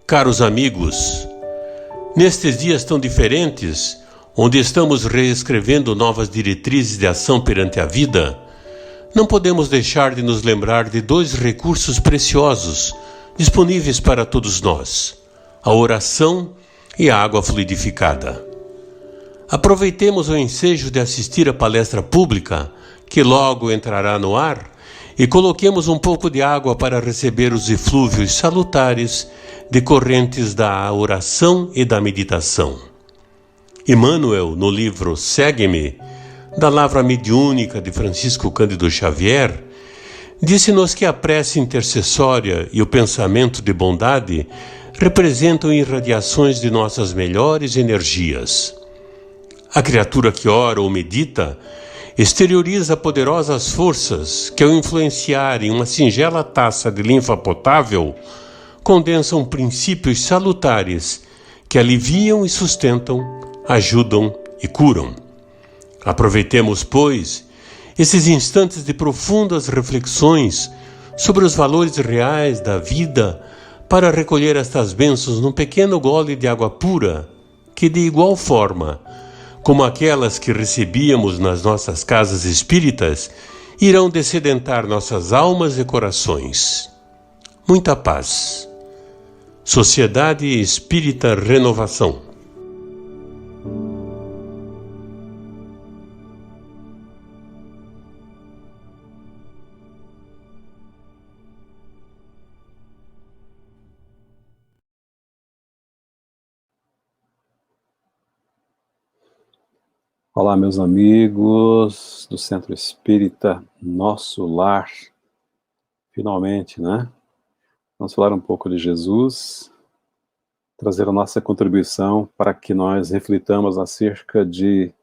Caros amigos, nestes dias tão diferentes, onde estamos reescrevendo novas diretrizes de ação perante a vida, não podemos deixar de nos lembrar de dois recursos preciosos disponíveis para todos nós: a oração e a água fluidificada. Aproveitemos o ensejo de assistir à palestra pública, que logo entrará no ar, e coloquemos um pouco de água para receber os eflúvios salutares decorrentes da oração e da meditação. Emmanuel, no livro Segue-me, da Lavra Mediúnica de Francisco Cândido Xavier, disse-nos que a prece intercessória e o pensamento de bondade representam irradiações de nossas melhores energias. A criatura que ora ou medita exterioriza poderosas forças que, ao influenciar em uma singela taça de linfa potável, condensam princípios salutares que aliviam e sustentam, ajudam e curam. Aproveitemos, pois, esses instantes de profundas reflexões sobre os valores reais da vida para recolher estas bênçãos num pequeno gole de água pura que, de igual forma como aquelas que recebíamos nas nossas casas espíritas, irão dessedentar nossas almas e corações. Muita paz. Sociedade Espírita Renovação. Olá, meus amigos do Centro Espírita Nosso Lar. Finalmente, né? Vamos falar um pouco de Jesus, trazer a nossa contribuição para que nós reflitamos acerca de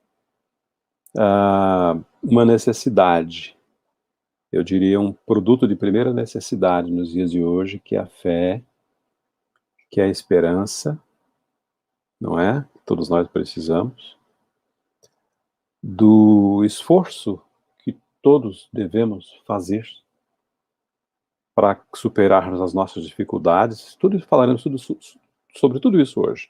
uma necessidade, eu diria um produto de primeira necessidade nos dias de hoje, que é a fé, que é a esperança, não é? Todos nós precisamos. Do esforço que todos devemos fazer para superarmos as nossas dificuldades. Falaremos sobre tudo isso hoje.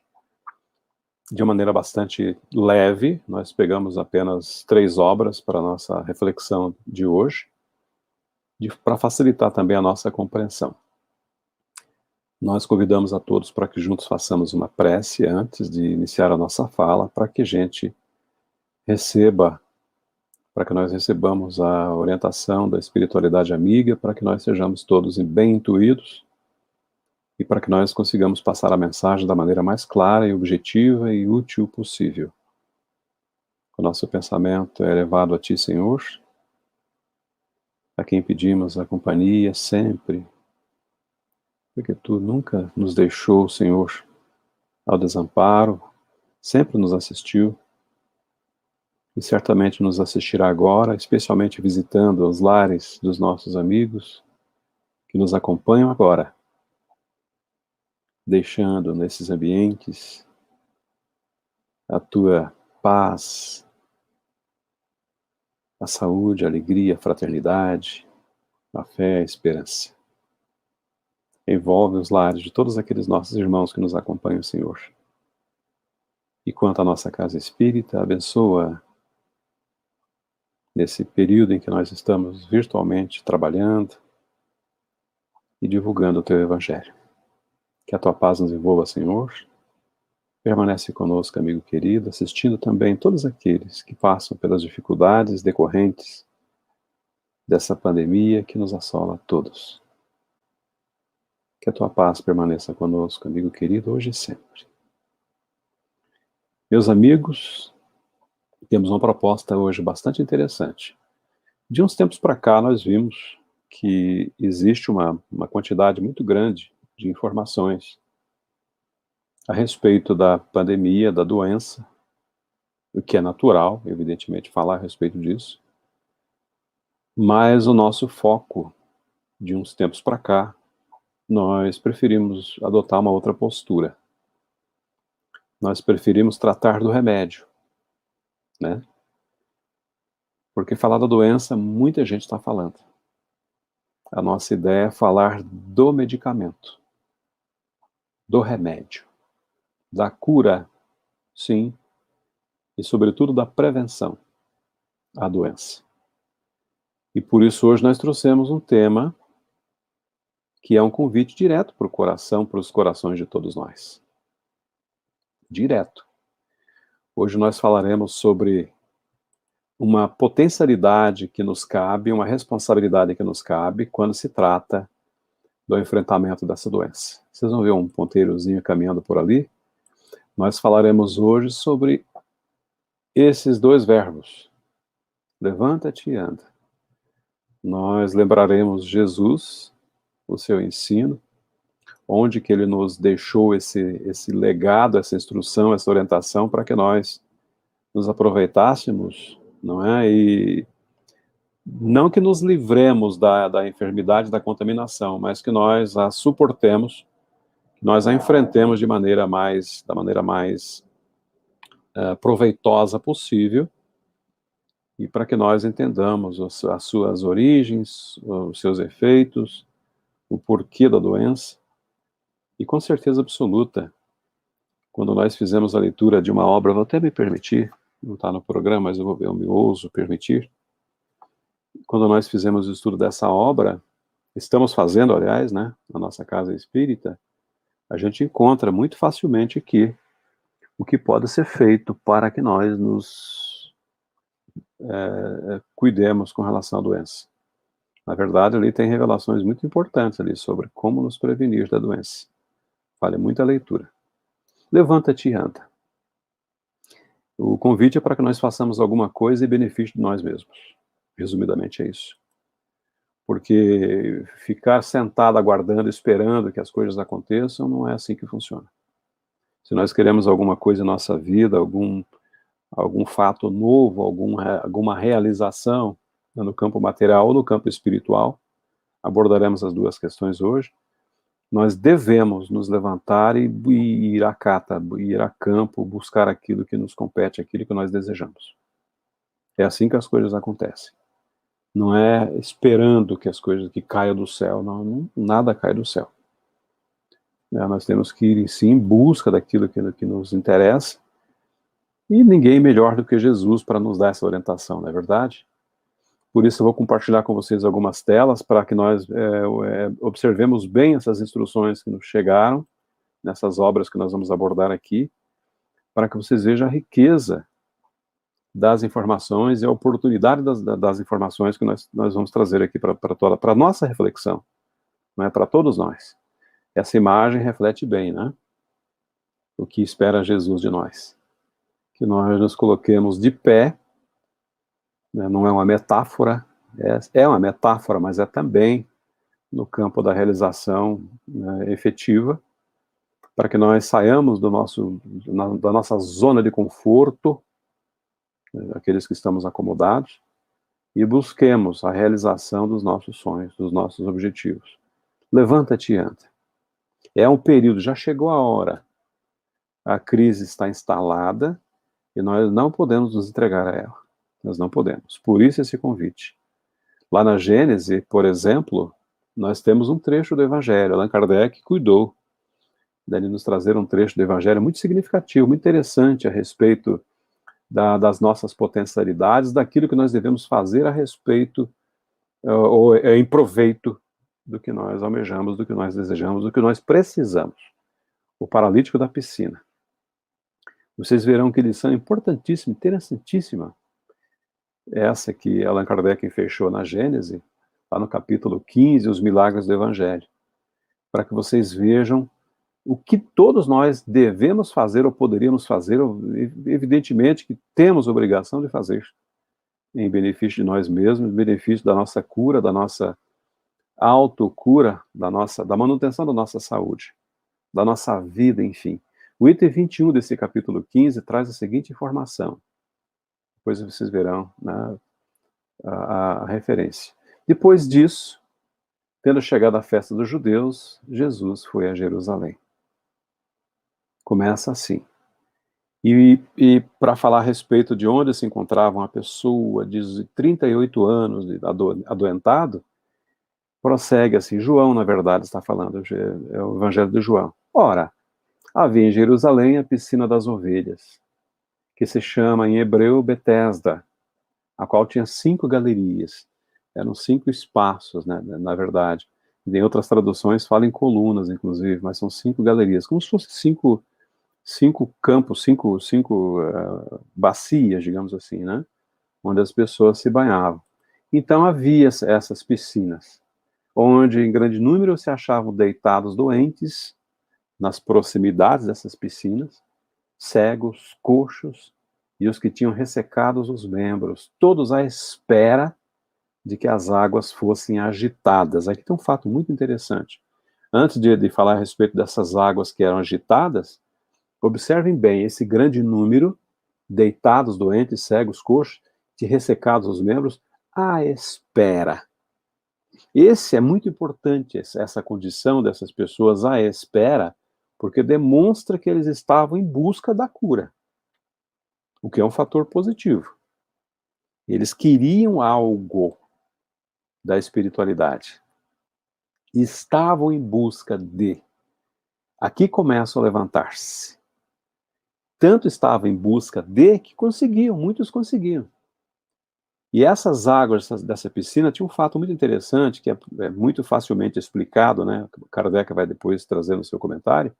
De uma maneira bastante leve, nós pegamos apenas 3 obras para a nossa reflexão de hoje, para facilitar também a nossa compreensão. Nós convidamos a todos para que juntos façamos uma prece antes de iniciar a nossa fala, para que a gente para que nós recebamos a orientação da espiritualidade amiga, para que nós sejamos todos bem intuídos e para que nós consigamos passar a mensagem da maneira mais clara e objetiva e útil possível. O nosso pensamento é elevado a Ti, Senhor, a quem pedimos a companhia sempre, porque Tu nunca nos deixou, Senhor, ao desamparo, sempre nos assistiu, e certamente nos assistirá agora, especialmente visitando os lares dos nossos amigos que nos acompanham agora, deixando nesses ambientes a Tua paz, a saúde, a alegria, a fraternidade, a fé, a esperança. Envolve os lares de todos aqueles nossos irmãos que nos acompanham, Senhor. E quanto à nossa casa espírita, abençoa nesse período em que nós estamos virtualmente trabalhando e divulgando o Teu Evangelho. Que a Tua paz nos envolva, Senhor. Permanece conosco, amigo querido, assistindo também todos aqueles que passam pelas dificuldades decorrentes dessa pandemia que nos assola a todos. Que a Tua paz permaneça conosco, amigo querido, hoje e sempre. Meus amigos, temos uma proposta hoje bastante interessante. De uns tempos para cá, nós vimos que existe uma quantidade muito grande de informações a respeito da pandemia, da doença, o que é natural, evidentemente, falar a respeito disso, mas o nosso foco, de uns tempos para cá, nós preferimos adotar uma outra postura. Nós preferimos tratar do remédio, né? Porque falar da doença, muita gente está falando. a nossa ideia é falar do medicamento, do remédio, da cura, sim, e sobretudo da prevenção à doença. E por isso hoje nós trouxemos um tema que é um convite direto para o coração, para os corações de todos nós. Direto. Hoje nós falaremos sobre uma potencialidade que nos cabe, uma responsabilidade que nos cabe quando se trata do enfrentamento dessa doença. Vocês vão ver um ponteirozinho caminhando por ali? Nós falaremos hoje sobre esses dois verbos. Levanta-te e anda. Nós lembraremos Jesus, o seu ensino, onde que ele nos deixou esse legado, essa instrução, essa orientação para que nós nos aproveitássemos, não é? E não que nos livremos da enfermidade, da contaminação, mas que nós a suportemos, que nós a enfrentemos da maneira mais proveitosa possível, e para que nós entendamos as suas origens, os seus efeitos, o porquê da doença. E com certeza absoluta, quando nós fizemos a leitura de uma obra, vou até me permitir, não está no programa, mas eu me ouso permitir, quando nós fizemos o estudo dessa obra, estamos fazendo, aliás, né, na nossa casa espírita, a gente encontra muito facilmente aqui o que pode ser feito para que nós nos cuidemos com relação à doença. Na verdade, ali tem revelações muito importantes ali sobre como nos prevenir da doença. Vale muita leitura. Levanta-te e anda. O convite é para que nós façamos alguma coisa em benefício de nós mesmos. Resumidamente é isso. Porque ficar sentado aguardando, esperando que as coisas aconteçam, não é assim que funciona. Se nós queremos alguma coisa em nossa vida, algum fato novo, alguma realização, né, no campo material ou no campo espiritual, abordaremos as duas questões hoje, nós devemos nos levantar e ir à cata, ir a campo, buscar aquilo que nos compete, aquilo que nós desejamos. É assim que as coisas acontecem. Não é esperando que as coisas que caiam do céu, não, nada cai do céu. Nós temos que ir, sim, em busca daquilo que nos interessa, e ninguém melhor do que Jesus para nos dar essa orientação, não é verdade? Por isso eu vou compartilhar com vocês algumas telas para que nós observemos bem essas instruções que nos chegaram, nessas obras que nós vamos abordar aqui, para que vocês vejam a riqueza das informações e a oportunidade das informações que nós vamos trazer aqui para a nossa reflexão, não é? Para todos nós. Essa imagem reflete bem, né? O que espera Jesus de nós. Que nós nos coloquemos de pé, né? Não é uma metáfora, é uma metáfora, mas é também no campo da realização, né, efetiva, para que nós saiamos da nossa zona de conforto, aqueles que estamos acomodados, e busquemos a realização dos nossos sonhos, dos nossos objetivos. Levanta-te e anda. É um período, já chegou a hora. A crise está instalada e nós não podemos nos entregar a ela. Nós não podemos. Por isso esse convite. Lá na Gênese, por exemplo, nós temos um trecho do Evangelho. Allan Kardec cuidou de nos trazer um trecho do Evangelho muito significativo, muito interessante a respeito das nossas potencialidades, daquilo que nós devemos fazer a respeito, ou em proveito do que nós almejamos, do que nós desejamos, do que nós precisamos. O paralítico da piscina. Vocês verão que lição importantíssima, interessantíssima, essa que Allan Kardec fechou na Gênese, lá no capítulo 15, os milagres do Evangelho, para que vocês vejam o que todos nós devemos fazer ou poderíamos fazer, evidentemente que temos obrigação de fazer, em benefício de nós mesmos, em benefício da nossa cura, da nossa autocura, da manutenção da nossa saúde, da nossa vida, enfim. O item 21 desse capítulo 15 traz a seguinte informação. Depois vocês verão, né, a referência. Depois disso, tendo chegado a festa dos judeus, Jesus foi a Jerusalém. Começa assim. E para falar a respeito de onde se encontrava uma pessoa de 38 anos adoentado, prossegue assim, João, na verdade, está falando, é o Evangelho de João. Ora, havia em Jerusalém a piscina das ovelhas, que se chama em hebreu Betesda, a qual tinha 5 galerias. Eram 5 espaços, né, na verdade. Em outras traduções fala em colunas, inclusive, mas são 5 galerias, como se fossem cinco campos, cinco bacias, digamos assim, né, onde as pessoas se banhavam. Então havia essas piscinas, onde em grande número se achavam deitados doentes nas proximidades dessas piscinas, cegos, coxos e os que tinham ressecados os membros, todos à espera de que as águas fossem agitadas. Aqui tem um fato muito interessante. Antes de falar a respeito dessas águas que eram agitadas, observem bem esse grande número, deitados, doentes, cegos, coxos, de ressecados os membros, à espera. Esse é muito importante, essa condição dessas pessoas à espera, porque demonstra que eles estavam em busca da cura, o que é um fator positivo. Eles queriam algo da espiritualidade. Estavam em busca de. Aqui começam a levantar-se. Tanto estavam em busca de que conseguiam, muitos conseguiam. E essas águas dessa piscina tinha um fato muito interessante, que é muito facilmente explicado, né? O Kardec vai depois trazer no seu comentário,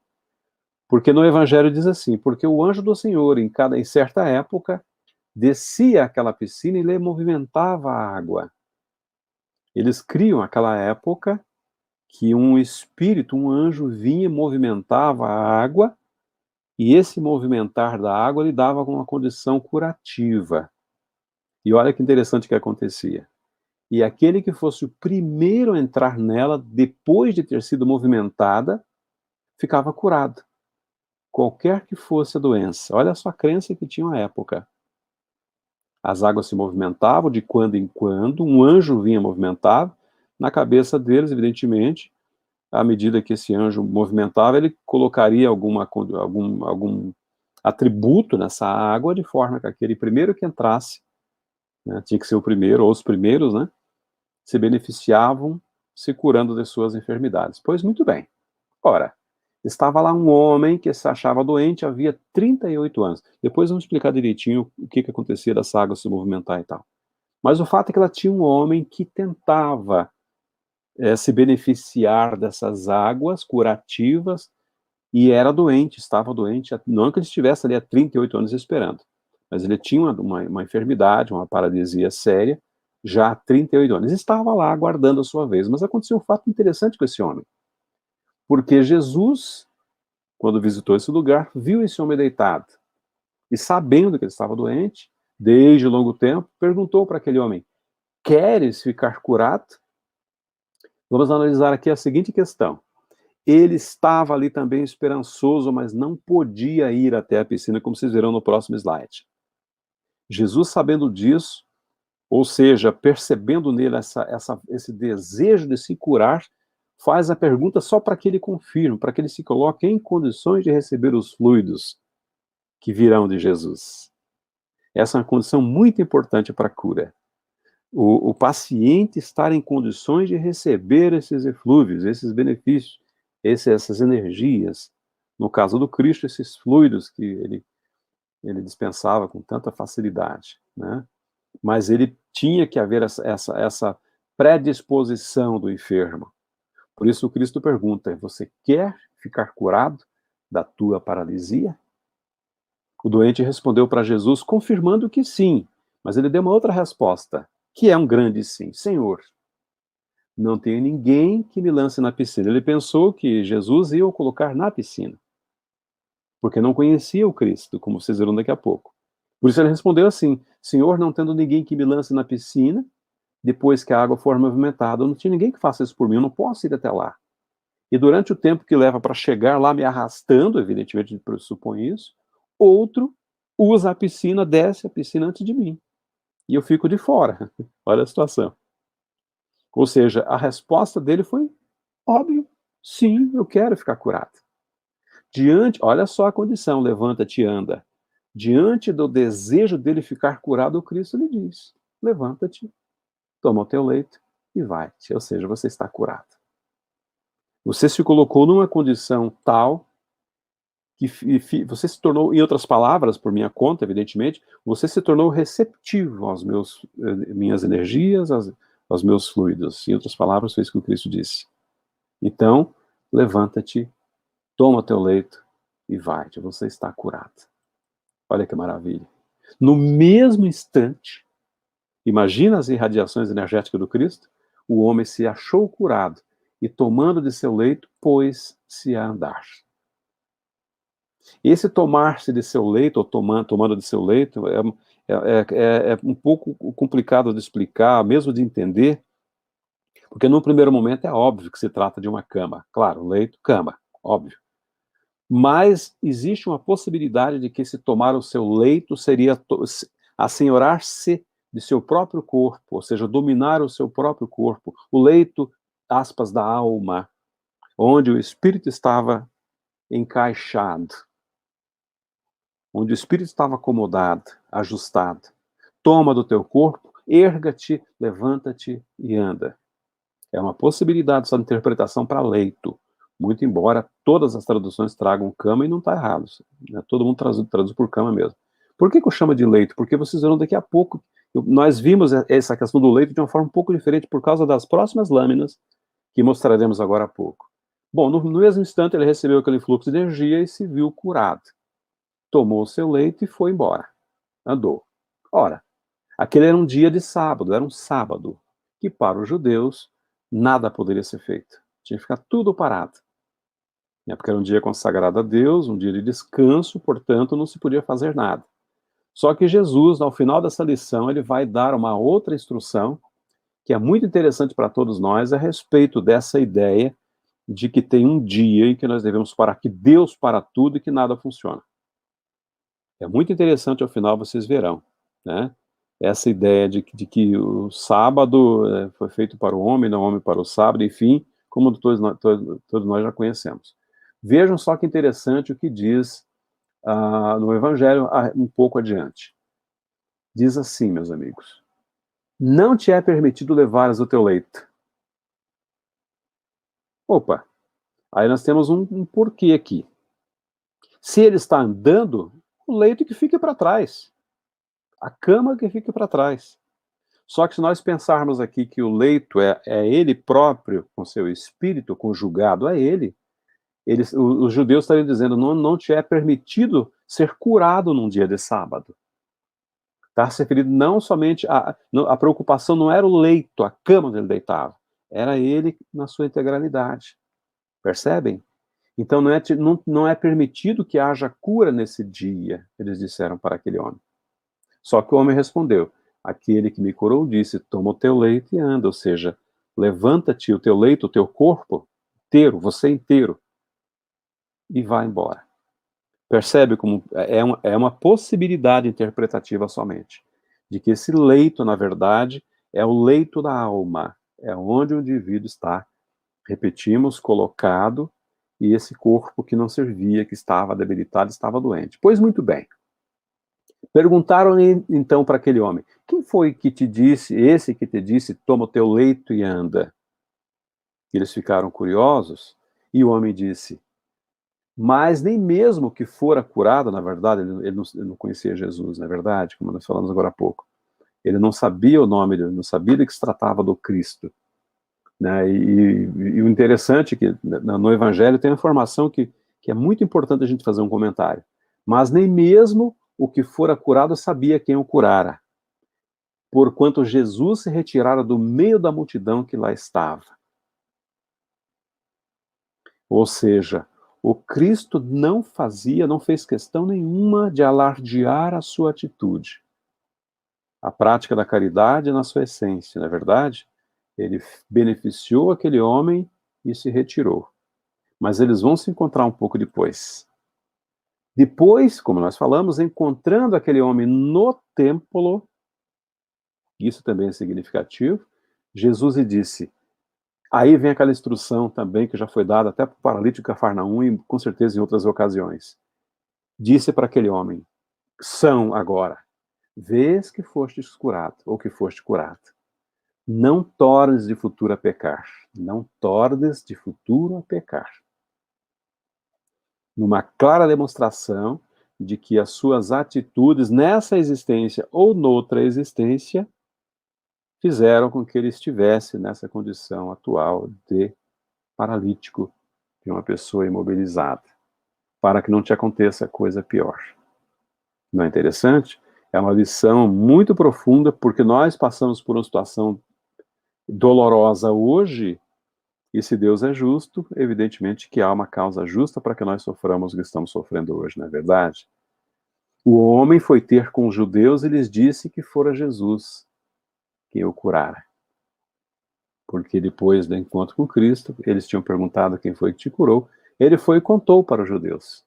porque no Evangelho diz assim, porque o anjo do Senhor, em certa época, descia àquela piscina e lhe movimentava a água. Eles criam aquela época que um espírito, um anjo vinha e movimentava a água, e esse movimentar da água lhe dava uma condição curativa. E olha que interessante que acontecia. E aquele que fosse o primeiro a entrar nela, depois de ter sido movimentada, ficava curado. Qualquer que fosse a doença. Olha só a crença que tinha à época. As águas se movimentavam de quando em quando, um anjo vinha movimentar, na cabeça deles, evidentemente, à medida que esse anjo movimentava, ele colocaria algum atributo nessa água, de forma que aquele primeiro que entrasse, né, tinha que ser o primeiro, ou os primeiros, né, se beneficiavam se curando de suas enfermidades. Pois muito bem. Ora, estava lá um homem que se achava doente havia 38 anos. Depois vamos explicar direitinho o que acontecia dessa água se movimentar e tal. Mas o fato é que ela tinha um homem que tentava se beneficiar dessas águas curativas e era doente, estava doente, não que ele estivesse ali há 38 anos esperando, mas ele tinha uma enfermidade, uma paralisia séria, já há 38 anos. Estava lá aguardando a sua vez, mas aconteceu um fato interessante com esse homem. Porque Jesus, quando visitou esse lugar, viu esse homem deitado. E sabendo que ele estava doente, desde longo tempo, perguntou para aquele homem: queres ficar curado? Vamos analisar aqui a seguinte questão. Ele estava ali também esperançoso, mas não podia ir até a piscina, como vocês verão no próximo slide. Jesus, sabendo disso, ou seja, percebendo nele esse desejo de se curar, faz a pergunta só para que ele confirme, para que ele se coloque em condições de receber os fluidos que virão de Jesus. Essa é uma condição muito importante para a cura. O paciente estar em condições de receber esses eflúvios, esses benefícios, essas energias. No caso do Cristo, esses fluidos que ele dispensava com tanta facilidade, né? Mas ele tinha que haver essa predisposição do enfermo. Por isso o Cristo pergunta: você quer ficar curado da tua paralisia? O doente respondeu para Jesus, confirmando que sim, mas ele deu uma outra resposta, que é um grande sim. Senhor, não tenho ninguém que me lance na piscina. Ele pensou que Jesus ia o colocar na piscina, porque não conhecia o Cristo, como vocês verão daqui a pouco. Por isso ele respondeu assim: Senhor, não tendo ninguém que me lance na piscina, depois que a água for movimentada, eu não tinha ninguém que faça isso por mim, eu não posso ir até lá. E durante o tempo que leva para chegar lá, me arrastando, evidentemente a gente pressupõe isso, outro usa a piscina, desce a piscina antes de mim. E eu fico de fora. Olha a situação. Ou seja, a resposta dele foi óbvio. Sim, eu quero ficar curado. Olha só a condição, levanta-te e anda. Diante do desejo dele ficar curado, o Cristo lhe diz: levanta-te, toma o teu leito e vai-te. Ou seja, você está curado. Você se colocou numa condição tal que você se tornou, em outras palavras, por minha conta, evidentemente, você se tornou receptivo minhas energias, aos meus fluidos. Em outras palavras, foi isso que o Cristo disse. Então, levanta-te, toma o teu leito e vai-te. Você está curado. Olha que maravilha. No mesmo instante, imagina as irradiações energéticas do Cristo, o homem se achou curado e, tomando de seu leito, pôs-se a andar. Esse tomar-se de seu leito, ou tomando de seu leito, é um pouco complicado de explicar, mesmo de entender, porque num primeiro momento é óbvio que se trata de uma cama. Claro, leito, cama, óbvio. Mas existe uma possibilidade de que esse tomar o seu leito seria assenhorar-se de seu próprio corpo, ou seja, dominar o seu próprio corpo. O leito, aspas, da alma, onde o espírito estava encaixado, onde o espírito estava acomodado, ajustado. Toma do teu corpo, erga-te, levanta-te e anda. É uma possibilidade essa interpretação para leito, muito embora todas as traduções tragam cama e não está errado. Né? Todo mundo traduz por cama mesmo. Por que eu chamo de leito? Porque vocês verão daqui a pouco, nós vimos essa questão do leito de uma forma um pouco diferente por causa das próximas lâminas que mostraremos agora há pouco. Bom, no mesmo instante ele recebeu aquele fluxo de energia e se viu curado. Tomou o seu leito e foi embora. Andou. Ora, aquele era um dia de sábado, era um sábado, que para os judeus nada poderia ser feito. Tinha que ficar tudo parado. Porque era um dia consagrado a Deus, um dia de descanso, portanto não se podia fazer nada. Só que Jesus, ao final dessa lição, ele vai dar uma outra instrução, que é muito interessante para todos nós, a respeito dessa ideia de que tem um dia em que nós devemos parar, que Deus para tudo e que nada funciona. É muito interessante, ao final vocês verão, né? Essa ideia de que o sábado foi feito para o homem, não o homem para o sábado, enfim, como todos nós já conhecemos. Vejam só que interessante o que diz no Evangelho um pouco adiante. Diz assim, meus amigos: não te é permitido levares o teu leito. Opa, aí nós temos um porquê aqui. Se ele está andando, o leito que fique para trás. A cama que fique para trás. Só que se nós pensarmos aqui que o leito é ele próprio, com seu espírito conjugado a ele, os judeus estariam dizendo, não te é permitido ser curado num dia de sábado. Está se referindo não somente a preocupação não era o leito, a cama onde ele deitava, era ele na sua integralidade. Percebem? Então não é permitido que haja cura nesse dia, eles disseram para aquele homem. Só que o homem respondeu, aquele que me curou disse, toma o teu leito e anda, ou seja, levanta-te o teu leito, o teu corpo inteiro, você inteiro, e vai embora. Percebe como é uma possibilidade interpretativa somente, de que esse leito, na verdade, é o leito da alma, é onde o indivíduo está, repetimos, colocado, e esse corpo que não servia, que estava debilitado, estava doente. Pois muito bem. Perguntaram então para aquele homem, quem foi que te disse, esse que te disse, toma o teu leito e anda? Eles ficaram curiosos, e o homem disse, mas nem mesmo que fora curado, na verdade, ele não conhecia Jesus, na verdade, como nós falamos agora há pouco. Ele não sabia o nome dele, não sabia de que se tratava do Cristo. Né? E o interessante é que no Evangelho tem uma informação que é muito importante a gente fazer um comentário. Mas nem mesmo o que fora curado sabia quem o curara, porquanto Jesus se retirara do meio da multidão que lá estava. Ou seja, o Cristo não fez questão nenhuma de alardear a sua atitude. A prática da caridade na sua essência, não é verdade? Ele beneficiou aquele homem e se retirou. Mas eles vão se encontrar um pouco depois. Depois, como nós falamos, encontrando aquele homem no templo, isso também é significativo, Jesus lhe disse, aí vem aquela instrução também que já foi dada até para o paralítico de Cafarnaum e com certeza em outras ocasiões. Disse para aquele homem, são agora, vês que fostes curado, ou que foste curado. Não tornes de futuro a pecar. Não tornes de futuro a pecar. Numa clara demonstração de que as suas atitudes nessa existência ou noutra existência fizeram com que ele estivesse nessa condição atual de paralítico, de uma pessoa imobilizada, para que não te aconteça coisa pior. Não é interessante? É uma lição muito profunda, porque nós passamos por uma situação dolorosa hoje, e se Deus é justo, evidentemente que há uma causa justa para que nós soframos o que estamos sofrendo hoje, não é verdade? O homem foi ter com os judeus e lhes disse que fora Jesus quem o curara. Porque depois do encontro com Cristo, eles tinham perguntado quem foi que te curou. Ele foi e contou para os judeus.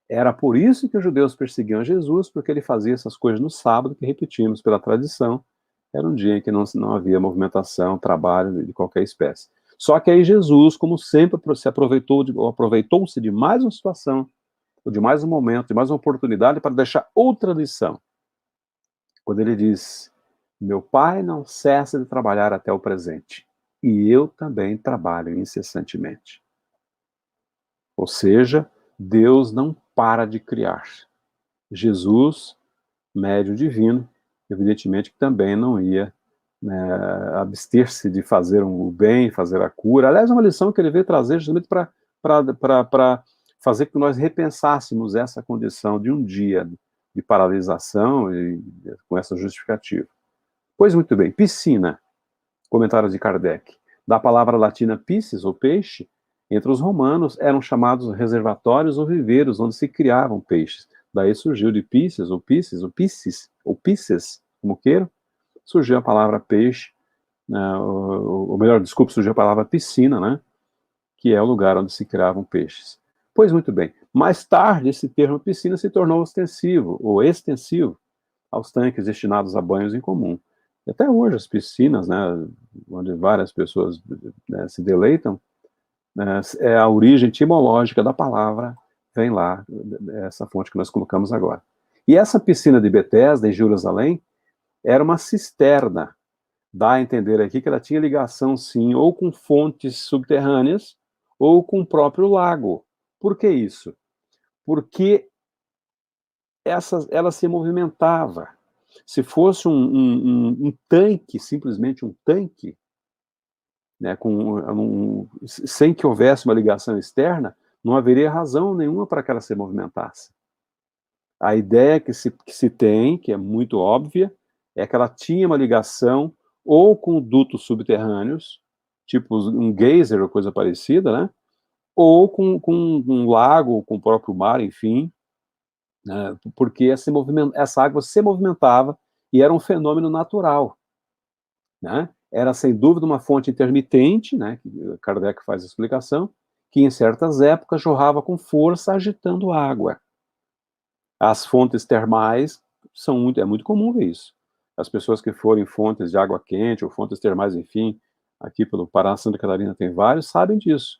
Era por isso que os judeus perseguiam Jesus, porque ele fazia essas coisas no sábado, que repetimos pela tradição, era um dia em que não havia movimentação, trabalho de qualquer espécie. Só que aí Jesus, como sempre, aproveitou-se de mais uma situação, ou de mais um momento, de mais uma oportunidade para deixar outra lição. Quando ele diz: meu pai não cessa de trabalhar até o presente, e eu também trabalho incessantemente. Ou seja, Deus não para de criar. Jesus, médio divino, evidentemente que também não ia, né, abster-se de fazer o bem, fazer a cura. Aliás, é uma lição que ele veio trazer justamente para fazer com que nós repensássemos essa condição de um dia de paralisação e com essa justificativa. Pois muito bem, piscina, comentário de Kardec. Da palavra latina piscis, ou peixe, entre os romanos eram chamados reservatórios ou viveiros, onde se criavam peixes. Daí surgiu de piscis, ou piscis, ou piscis, ou pisces, como queiram, surgiu a palavra peixe, ou melhor, desculpe, surgiu a palavra piscina, né? Que é o lugar onde se criavam peixes. Pois muito bem, mais tarde esse termo piscina se tornou ostensivo, ou extensivo, aos tanques destinados a banhos em comum. E até hoje as piscinas, né, onde várias pessoas, né, se deleitam, né, é a origem etimológica da palavra, vem lá, essa fonte que nós colocamos agora. E essa piscina de Betesda, em Jerusalém, era uma cisterna. Dá a entender aqui que ela tinha ligação, sim, ou com fontes subterrâneas, ou com o próprio lago. Por que isso? Porque ela se movimentava. Se fosse um tanque, simplesmente um tanque, né, sem que houvesse uma ligação externa, não haveria razão nenhuma para que ela se movimentasse. A ideia que se tem, que é muito óbvia, é que ela tinha uma ligação ou com dutos subterrâneos, tipo um geyser ou coisa parecida, né? Ou com um lago, com o próprio mar, enfim, né? Porque essa água se movimentava e era um fenômeno natural, né? Era, sem dúvida, uma fonte intermitente, né? Kardec faz a explicação, que em certas épocas jorrava com força, agitando água. As fontes termais é muito comum ver isso. As pessoas que forem fontes de água quente ou fontes termais, enfim, aqui pelo Pará, Santa Catarina tem vários, sabem disso.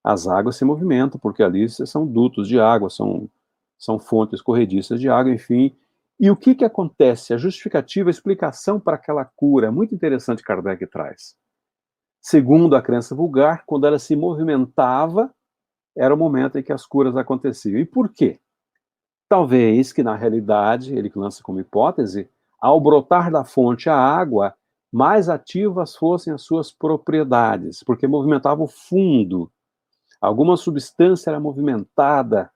As águas se movimentam, porque ali são dutos de água, são fontes corrediças de água, enfim. E o que acontece? A justificativa, a explicação para aquela cura, é muito interessante, Kardec traz. Segundo a crença vulgar, quando ela se movimentava, era o momento em que as curas aconteciam. E por quê? Talvez que, na realidade, ele lança como hipótese, ao brotar da fonte a água, mais ativas fossem as suas propriedades, porque movimentava o fundo. Alguma substância era movimentada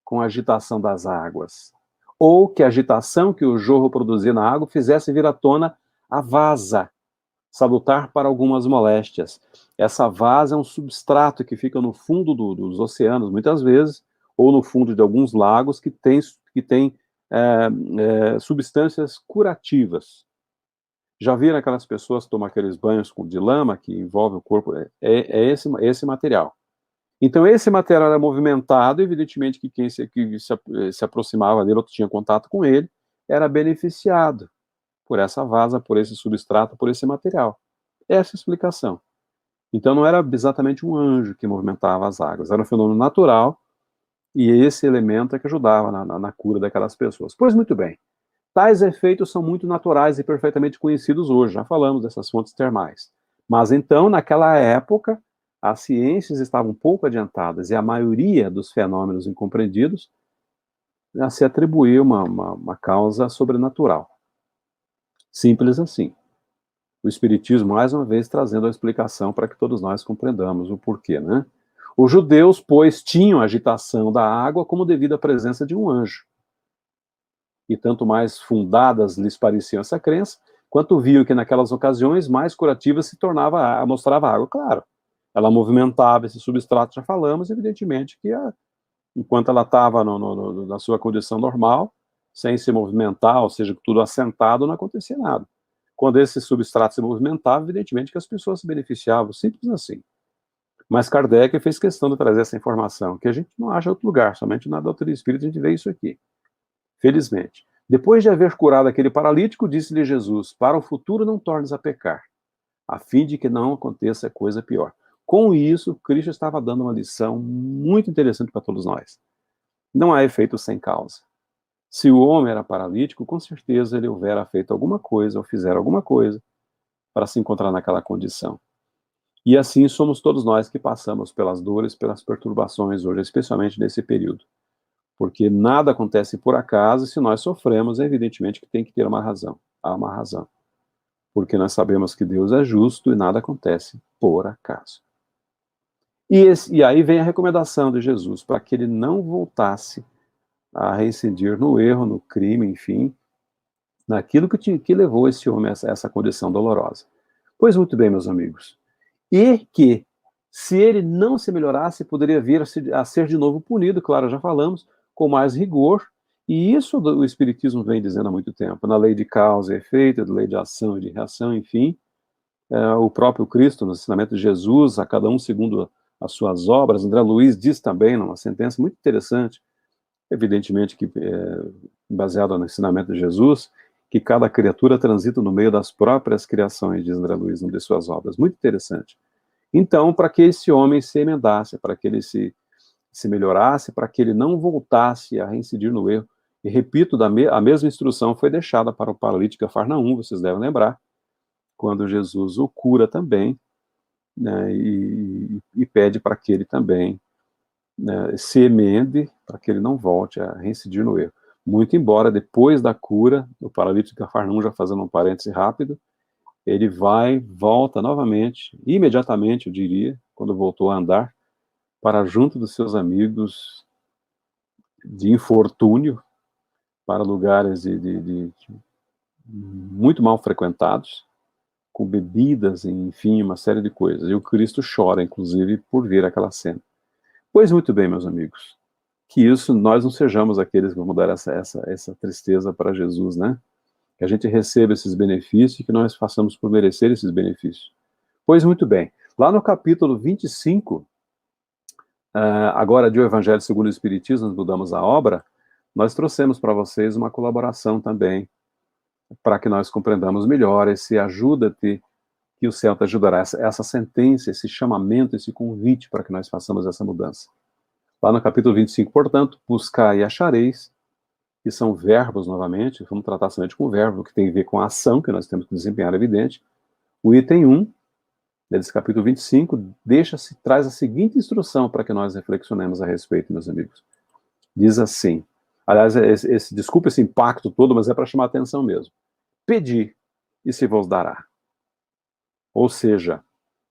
com a agitação das águas. Ou que a agitação que o jorro produzia na água fizesse vir à tona a vasa, salutar para algumas moléstias. Essa vasa é um substrato que fica no fundo dos oceanos, muitas vezes, ou no fundo de alguns lagos que tem substâncias curativas. Já viram aquelas pessoas que tomam aqueles banhos de lama que envolve o corpo? É esse material. Então, esse material era movimentado, evidentemente que quem se aproximava dele ou tinha contato com ele era beneficiado por essa vasa, por esse substrato, por esse material. Essa é a explicação. Então, não era exatamente um anjo que movimentava as águas, era um fenômeno natural, e esse elemento é que ajudava na cura daquelas pessoas. Pois muito bem, Tais efeitos são muito naturais e perfeitamente conhecidos hoje, já falamos dessas fontes termais. Mas então, naquela época, as ciências estavam um pouco adiantadas e a maioria dos fenômenos incompreendidos já se atribuía uma causa sobrenatural. Simples assim. O Espiritismo, mais uma vez, trazendo a explicação para que todos nós compreendamos o porquê, né? Os judeus, pois, tinham a agitação da água como devido à presença de um anjo. E tanto mais fundadas lhes pareciam essa crença, quanto viam que naquelas ocasiões mais curativa se tornava, mostrava a água. Claro, ela movimentava esse substrato, já falamos, evidentemente que enquanto ela estava na sua condição normal, sem se movimentar, ou seja, tudo assentado, não acontecia nada. Quando esse substrato se movimentava, evidentemente que as pessoas se beneficiavam, simples assim. Mas Kardec fez questão de trazer essa informação, que a gente não acha em outro lugar, somente na doutrina espírita a gente vê isso aqui. Felizmente. Depois de haver curado aquele paralítico, disse-lhe Jesus: para o futuro não tornes a pecar, a fim de que não aconteça coisa pior. Com isso, Cristo estava dando uma lição muito interessante para todos nós. Não há efeito sem causa. Se o homem era paralítico, com certeza ele houvera feito alguma coisa ou fizer alguma coisa para se encontrar naquela condição. E assim somos todos nós que passamos pelas dores, pelas perturbações hoje, especialmente nesse período. Porque nada acontece por acaso, e se nós sofremos, é evidentemente que tem que ter uma razão. Há uma razão. Porque nós sabemos que Deus é justo e nada acontece por acaso. E aí vem a recomendação de Jesus, para que ele não voltasse a reincidir no erro, no crime, enfim, naquilo que levou esse homem a essa condição dolorosa. Pois muito bem, meus amigos. E que, se ele não se melhorasse, poderia vir a ser de novo punido, claro, já falamos, com mais rigor, e isso o Espiritismo vem dizendo há muito tempo, na lei de causa e efeito, na lei de ação e de reação, enfim, o próprio Cristo, no ensinamento de Jesus, a cada um segundo as suas obras. André Luiz diz também, numa sentença muito interessante, evidentemente que baseada no ensinamento de Jesus, que cada criatura transita no meio das próprias criações, diz André Luiz, numa de suas obras. Muito interessante. Então, para que esse homem se emendasse, para que ele se melhorasse, para que ele não voltasse a reincidir no erro. E repito, a mesma instrução foi deixada para o paralítico Cafarnaum, vocês devem lembrar, quando Jesus o cura também, né, e pede para que ele também, né, se emende, para que ele não volte a reincidir no erro. Muito embora, depois da cura, o paralítico Cafarnaum, já fazendo um parêntese rápido, ele volta novamente, imediatamente, eu diria, quando voltou a andar, para junto dos seus amigos de infortúnio, para lugares muito mal frequentados, com bebidas, enfim, uma série de coisas. E o Cristo chora, inclusive, por ver aquela cena. Pois muito bem, meus amigos, que isso, nós não sejamos aqueles que vamos dar essa tristeza para Jesus, né? Que a gente receba esses benefícios e que nós façamos por merecer esses benefícios. Pois muito bem, lá no capítulo 25, agora de O Evangelho segundo o Espiritismo, nós mudamos a obra, nós trouxemos para vocês uma colaboração também, para que nós compreendamos melhor esse ajuda-te, que o céu te ajudará, essa sentença, esse chamamento, esse convite para que nós façamos essa mudança. Lá no capítulo 25, portanto, buscai e achareis, que são verbos novamente, vamos tratar somente com o verbo, que tem a ver com a ação que nós temos que desempenhar, evidente. O item 1, desse capítulo 25, traz a seguinte instrução para que nós reflexionemos a respeito, meus amigos. Diz assim, aliás, desculpa esse impacto todo, mas é para chamar a atenção mesmo. Pedi, e se vos dará. Ou seja,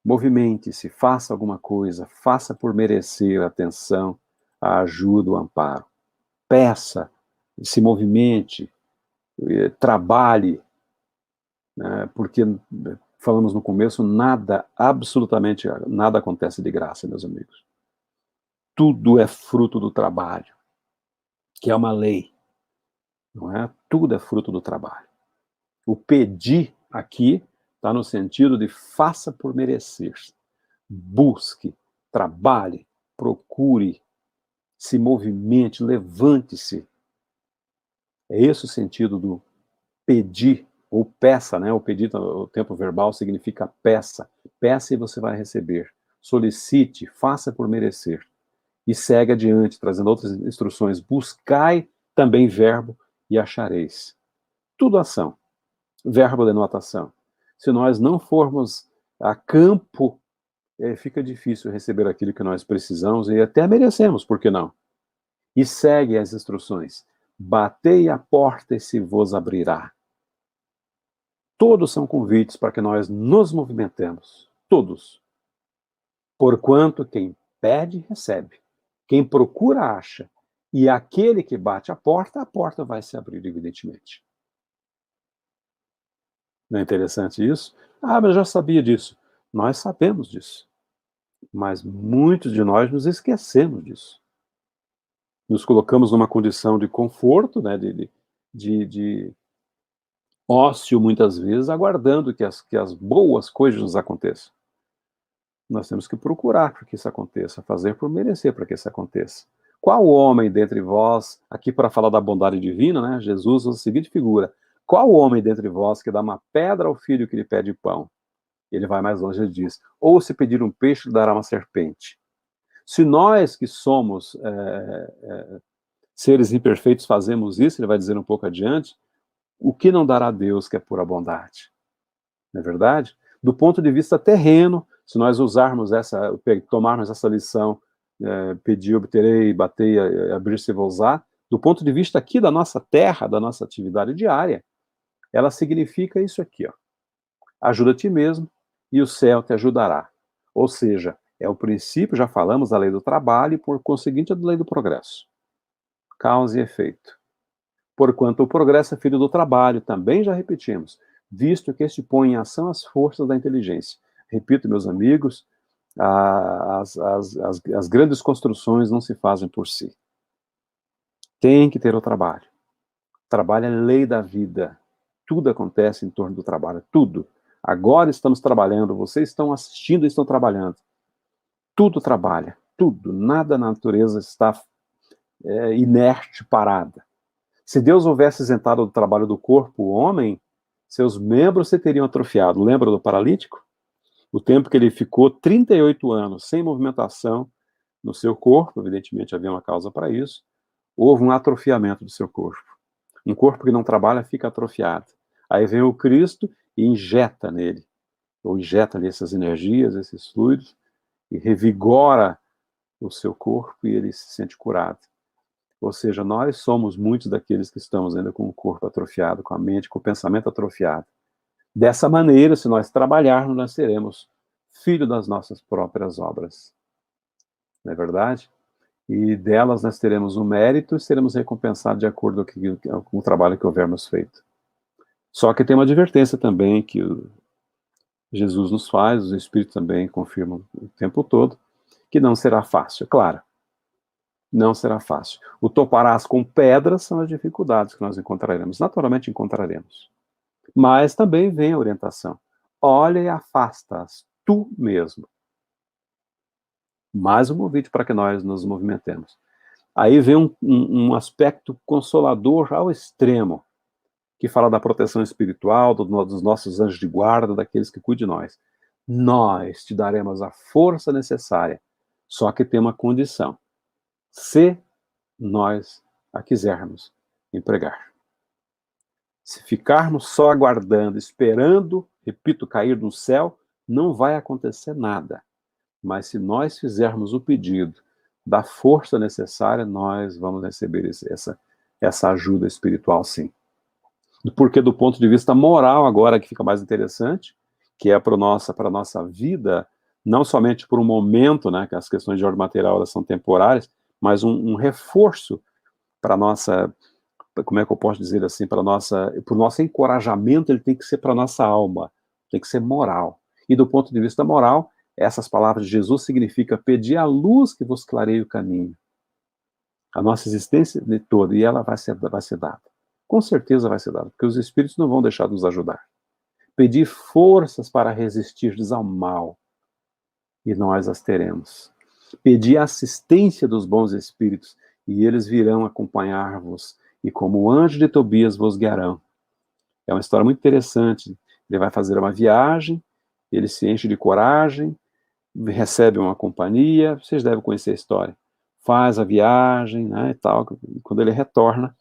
movimente-se, faça alguma coisa, faça por merecer a atenção, a ajuda, o amparo. Peça, se movimente, trabalhe, né, porque, falamos no começo, absolutamente nada acontece de graça, meus amigos. Tudo é fruto do trabalho, que é uma lei, não é? Tudo é fruto do trabalho. O pedir aqui está no sentido de faça por merecer. Busque, trabalhe, procure, se movimente, levante-se. É esse o sentido do pedir, ou peça, né? O pedir, o tempo verbal significa peça. Peça e você vai receber. Solicite, faça por merecer. E segue adiante, trazendo outras instruções. Buscai, também verbo, e achareis. tudo ação. Verbo denota ação. Se nós não formos a campo, fica difícil receber aquilo que nós precisamos e até merecemos, por que não? E segue as instruções. Batei a porta e se vos abrirá. Todos são convites para que nós nos movimentemos. Todos. Porquanto quem pede, recebe. Quem procura, acha. E aquele que bate a porta vai se abrir, evidentemente. Não é interessante isso? Ah, mas eu já sabia disso. Nós sabemos disso. Mas muitos de nós nos esquecemos disso. Nos colocamos numa condição de conforto, né, de ócio, muitas vezes, aguardando que as boas coisas nos aconteçam. Nós temos que procurar para que isso aconteça, fazer por merecer para que isso aconteça. Qual homem dentre vós, aqui para falar da bondade divina, né, Jesus usa a seguinte figura: qual homem dentre vós que dá uma pedra ao filho que lhe pede pão? Ele vai mais longe e diz: ou se pedir um peixe, lhe dará uma serpente. Se nós que somos seres imperfeitos fazemos isso, ele vai dizer um pouco adiante, o que não dará a Deus que é pura bondade? Não é verdade? Do ponto de vista terreno, se nós tomarmos essa lição, pedir, obterei, batei, abrir-se, vou usar, do ponto de vista aqui da nossa terra, da nossa atividade diária, ela significa isso aqui, ó. Ajuda a ti mesmo e o céu te ajudará. Ou seja, é o princípio, já falamos da lei do trabalho e por conseguinte a lei do progresso. Causa e efeito. Porquanto o progresso é filho do trabalho, também já repetimos, visto que este põe em ação as forças da inteligência. Repito, meus amigos, as grandes construções não se fazem por si. Tem que ter o trabalho. O trabalho é lei da vida. Tudo acontece em torno do trabalho, tudo. Agora estamos trabalhando, vocês estão assistindo e estão trabalhando. Tudo trabalha, tudo. Nada na natureza está inerte, parada. Se Deus houvesse isentado do trabalho do corpo o homem, seus membros se teriam atrofiado. Lembra do paralítico? O tempo que ele ficou 38 anos sem movimentação no seu corpo, evidentemente havia uma causa para isso, houve um atrofiamento do seu corpo. Um corpo que não trabalha fica atrofiado. Aí vem o Cristo e injeta nele, ou injeta ali essas energias, esses fluidos, e revigora o seu corpo e ele se sente curado. Ou seja, nós somos muitos daqueles que estamos ainda com o corpo atrofiado, com a mente, com o pensamento atrofiado. Dessa maneira, se nós trabalharmos, nós seremos filho das nossas próprias obras. Não é verdade? E delas nós teremos o mérito e seremos recompensados de acordo com o trabalho que houvermos feito. Só que tem uma advertência também que Jesus nos faz, os Espíritos também confirmam o tempo todo, que não será fácil, claro. Não será fácil. O toparás com pedras são as dificuldades que nós encontraremos. Naturalmente encontraremos. Mas também vem a orientação. Olha e afasta-as tu mesmo. Mais um convite para que nós nos movimentemos. Aí vem um aspecto consolador ao extremo, que fala da proteção espiritual, dos nossos anjos de guarda, daqueles que cuidam de nós. Nós te daremos a força necessária, só que tem uma condição. Se nós a quisermos empregar. Se ficarmos só aguardando, esperando, repito, cair do céu, não vai acontecer nada. Mas se nós fizermos o pedido da força necessária, nós vamos receber essa ajuda espiritual, sim. Porque do ponto de vista moral, agora que fica mais interessante, que é para a nossa vida, não somente por um momento, né, que as questões de ordem material elas são temporárias, mas um reforço para a nossa, como é que eu posso dizer assim, para o nosso encorajamento, ele tem que ser para a nossa alma, tem que ser moral. E do ponto de vista moral, essas palavras de Jesus significam pedir a luz que vos clareie o caminho. A nossa existência de toda, e ela vai ser dada. Com certeza vai ser dada, porque os Espíritos não vão deixar de nos ajudar. Pedir forças para resistir ao mal, e nós as teremos. Pedir a assistência dos bons Espíritos, e eles virão acompanhar-vos, e como anjo de Tobias vos guiarão. É uma história muito interessante. Ele vai fazer uma viagem, ele se enche de coragem, recebe uma companhia, vocês devem conhecer a história. Faz a viagem, né, e tal. Quando ele retorna,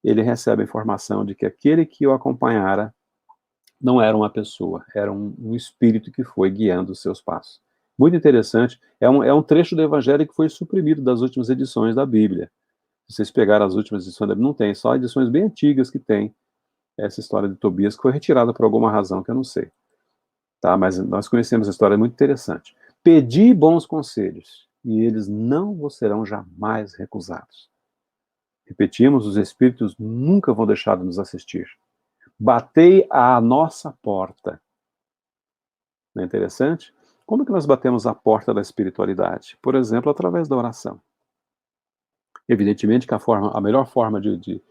ele recebe a informação de que aquele que o acompanhara não era uma pessoa, era um espírito que foi guiando os seus passos. Muito interessante. É um trecho do Evangelho que foi suprimido das últimas edições da Bíblia. Se vocês pegaram as últimas edições da Bíblia, não tem, só edições bem antigas que tem essa história de Tobias, que foi retirada por alguma razão que eu não sei. Tá? Mas nós conhecemos a história, é muito interessante. Pedi bons conselhos, e eles não vos serão jamais recusados. Repetimos, os espíritos nunca vão deixar de nos assistir. Batei à nossa porta. Não é interessante? Como que nós batemos a porta da espiritualidade? Por exemplo, através da oração. Evidentemente que a melhor forma de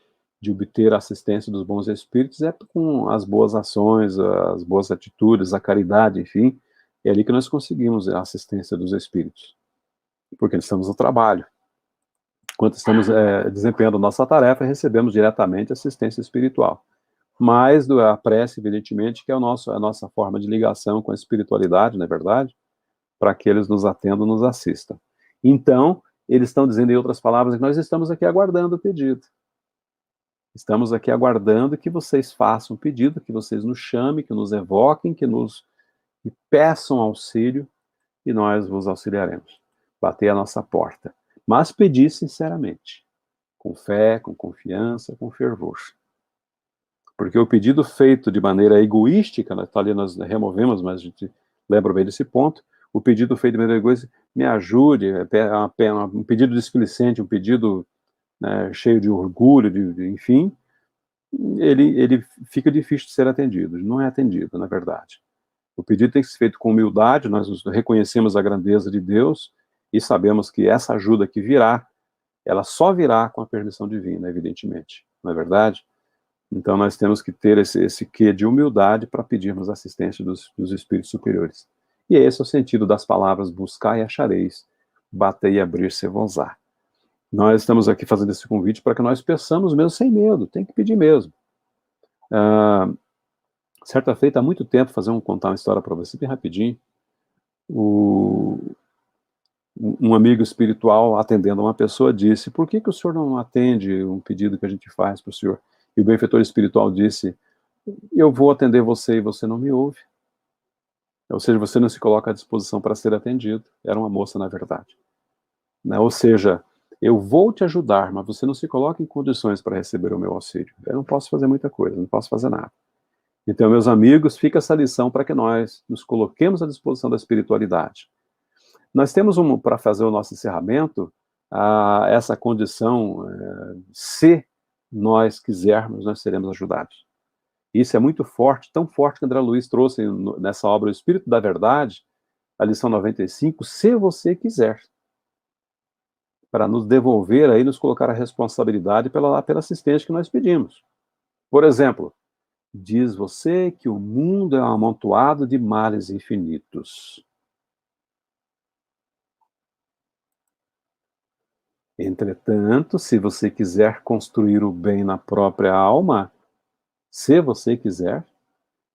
obter a assistência dos bons espíritos é com as boas ações, as boas atitudes, a caridade, enfim. É ali que nós conseguimos a assistência dos espíritos. Porque estamos no trabalho. Enquanto estamos desempenhando nossa tarefa, recebemos diretamente assistência espiritual. Mas a prece, evidentemente, que é a nossa forma de ligação com a espiritualidade, não é verdade? Para que eles nos atendam, nos assistam. Então, eles estão dizendo, em outras palavras, que nós estamos aqui aguardando o pedido. Estamos aqui aguardando que vocês façam o pedido, que vocês nos chamem, que nos evoquem, que peçam auxílio, e nós vos auxiliaremos. Bater a nossa porta. Mas pedir sinceramente, com fé, com confiança, com fervor. Porque o pedido feito de maneira egoística, ali nós removemos, mas a gente lembra bem desse ponto, o pedido feito de maneira egoística, me ajude, um pedido displicente, um pedido, né, cheio de orgulho, enfim, ele fica difícil de ser atendido, não é atendido, na verdade. O pedido tem que ser feito com humildade, nós reconhecemos a grandeza de Deus e sabemos que essa ajuda que virá, ela só virá com a permissão divina, evidentemente, não é verdade? Então, nós temos que ter esse quê de humildade para pedirmos assistência dos espíritos superiores. E esse é o sentido das palavras buscar e achareis, bater e abrir-se-vos-á. Nós estamos aqui fazendo esse convite para que nós peçamos mesmo sem medo, tem que pedir mesmo. Certa feita, há muito tempo, contar uma história para você, bem rapidinho. Um amigo espiritual, atendendo uma pessoa, disse, por que o senhor não atende um pedido que a gente faz para o senhor? E o benfeitor espiritual disse, eu vou atender você e você não me ouve. Ou seja, você não se coloca à disposição para ser atendido. Era uma moça, na verdade. Né? Ou seja, eu vou te ajudar, mas você não se coloca em condições para receber o meu auxílio. Eu não posso fazer muita coisa, não posso fazer nada. Então, meus amigos, fica essa lição para que nós nos coloquemos à disposição da espiritualidade. Nós temos, para fazer o nosso encerramento, essa condição, se nós quisermos, nós seremos ajudados. Isso é muito forte, tão forte que André Luiz trouxe nessa obra O Espírito da Verdade, a lição 95, se você quiser, para nos devolver aí, nos colocar a responsabilidade pela assistência que nós pedimos. Por exemplo, diz você que o mundo é um amontoado de males infinitos. Entretanto, se você quiser construir o bem na própria alma, se você quiser,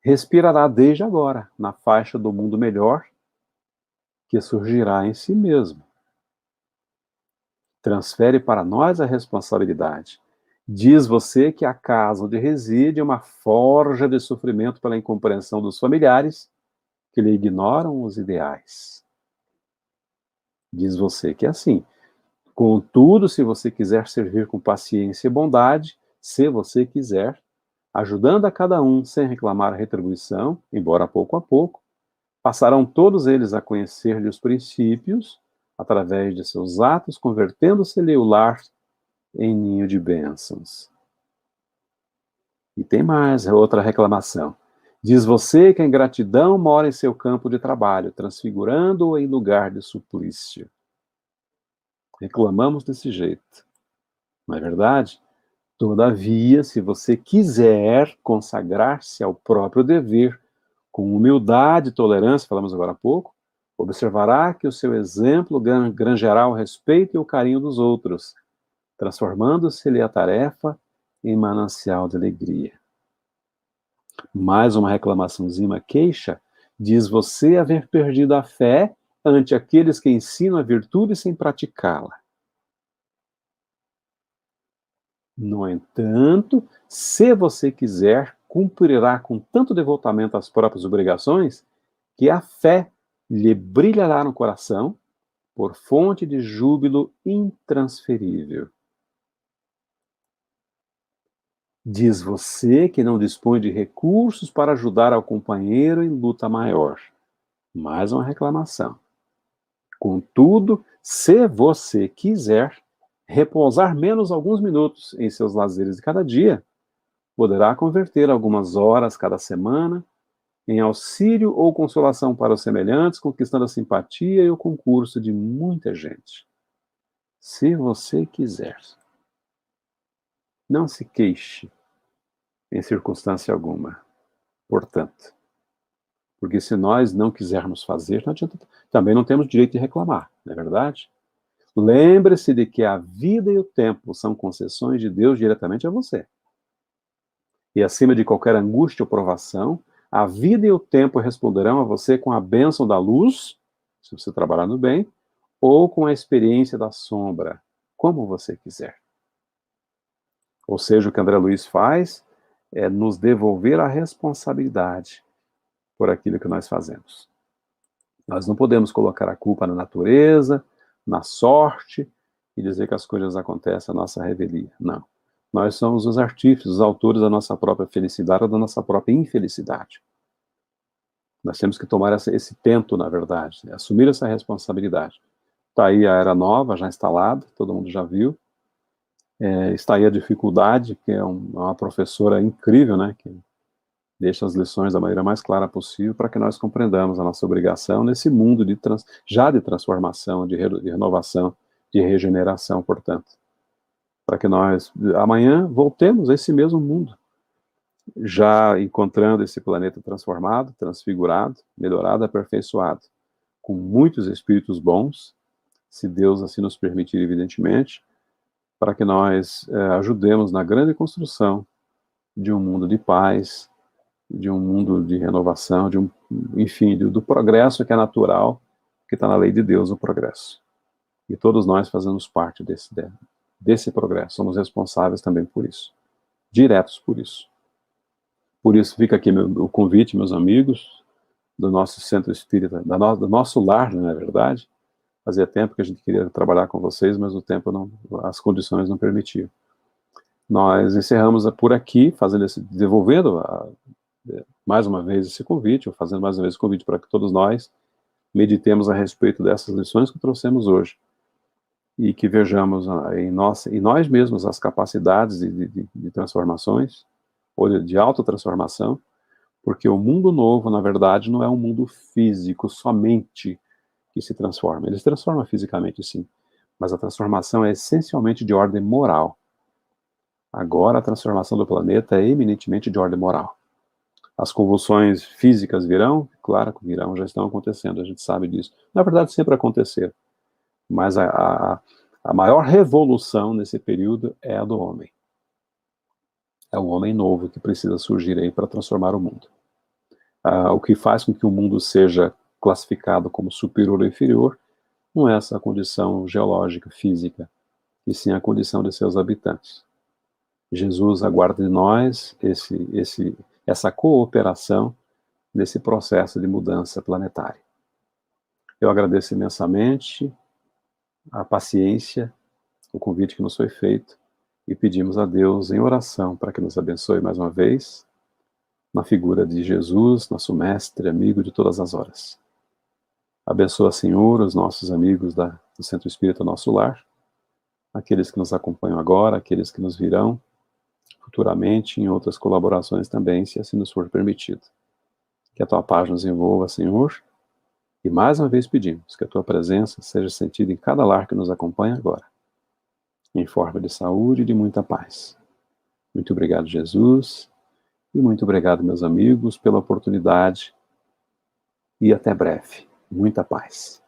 respirará desde agora na faixa do mundo melhor que surgirá em si mesmo. Transfere para nós a responsabilidade. Diz você que a casa onde reside é uma forja de sofrimento pela incompreensão dos familiares que lhe ignoram os ideais. Diz você que é assim. Contudo, se você quiser servir com paciência e bondade, se você quiser, ajudando a cada um sem reclamar a retribuição, embora pouco a pouco, passarão todos eles a conhecer-lhe os princípios, através de seus atos, convertendo-se-lhe o lar em ninho de bênçãos. E tem mais, é outra reclamação. Diz você que a ingratidão mora em seu campo de trabalho, transfigurando-o em lugar de suplício. Reclamamos desse jeito. Não é verdade? Todavia, se você quiser consagrar-se ao próprio dever, com humildade e tolerância, falamos agora há pouco, observará que o seu exemplo granjeará o respeito e o carinho dos outros, transformando-se-lhe a tarefa em manancial de alegria. Mais uma reclamaçãozinha, uma queixa, diz você haver perdido a fé ante aqueles que ensinam a virtude sem praticá-la. No entanto, se você quiser, cumprirá com tanto devotamento as próprias obrigações, que a fé lhe brilhará no coração por fonte de júbilo intransferível. Diz você que não dispõe de recursos para ajudar ao companheiro em luta maior. Mais uma reclamação. Contudo, se você quiser repousar menos alguns minutos em seus lazeres de cada dia, poderá converter algumas horas cada semana em auxílio ou consolação para os semelhantes, conquistando a simpatia e o concurso de muita gente. Se você quiser. Não se queixe em circunstância alguma, portanto. Porque se nós não quisermos fazer, não adianta, também não temos direito de reclamar, não é verdade? Lembre-se de que a vida e o tempo são concessões de Deus diretamente a você. E acima de qualquer angústia ou provação, a vida e o tempo responderão a você com a bênção da luz, se você trabalhar no bem, ou com a experiência da sombra, como você quiser. Ou seja, o que André Luiz faz é nos devolver a responsabilidade por aquilo que nós fazemos. Nós não podemos colocar a culpa na natureza, na sorte, e dizer que as coisas acontecem à nossa revelia. Não. Nós somos os artífices, os autores da nossa própria felicidade ou da nossa própria infelicidade. Nós temos que tomar esse tento, na verdade, assumir essa responsabilidade. Está aí a Era Nova, já instalada, todo mundo já viu. Está aí a dificuldade, que é uma professora incrível, né, que deixa as lições da maneira mais clara possível para que nós compreendamos a nossa obrigação nesse mundo de transformação, de renovação, de regeneração, portanto. Para que nós, amanhã, voltemos a esse mesmo mundo, já encontrando esse planeta transformado, transfigurado, melhorado, aperfeiçoado, com muitos espíritos bons, se Deus assim nos permitir, evidentemente, para que nós ajudemos na grande construção de um mundo de paz, de um mundo de renovação, enfim, do progresso que é natural, que está na lei de Deus, o progresso. E todos nós fazemos parte desse progresso, somos responsáveis também por isso, diretos por isso. Por isso fica aqui o convite, meus amigos, do nosso centro espírita, do nosso lar, não é verdade? Fazia tempo que a gente queria trabalhar com vocês, mas o tempo não, as condições não permitiam. Nós encerramos por aqui, devolvendo mais uma vez esse convite, ou fazendo mais uma vez esse convite para que todos nós meditemos a respeito dessas lições que trouxemos hoje. E que vejamos em nós mesmos as capacidades de transformações, ou de autotransformação, porque o mundo novo, na verdade, não é um mundo físico somente que se transforma. Ele se transforma fisicamente, sim, mas a transformação é essencialmente de ordem moral. Agora, a transformação do planeta é eminentemente de ordem moral. As convulsões físicas virão? Claro que virão, já estão acontecendo, a gente sabe disso. Na verdade, sempre aconteceram. Mas a maior revolução nesse período é a do homem. É um homem novo que precisa surgir aí para transformar o mundo. O que faz com que o mundo seja classificado como superior ou inferior não é essa condição geológica, física, e sim a condição de seus habitantes. Jesus aguarda de nós essa cooperação nesse processo de mudança planetária. Eu agradeço imensamente a paciência, o convite que nos foi feito, e pedimos a Deus em oração para que nos abençoe mais uma vez, na figura de Jesus, nosso mestre, amigo de todas as horas. Abençoa, Senhor, os nossos amigos do Centro Espírita Nosso Lar, aqueles que nos acompanham agora, aqueles que nos virão futuramente em outras colaborações também, se assim nos for permitido. Que a Tua paz nos envolva, Senhor, e mais uma vez pedimos que a Tua presença seja sentida em cada lar que nos acompanha agora, em forma de saúde e de muita paz. Muito obrigado, Jesus, e muito obrigado, meus amigos, pela oportunidade, e até breve. Muita paz.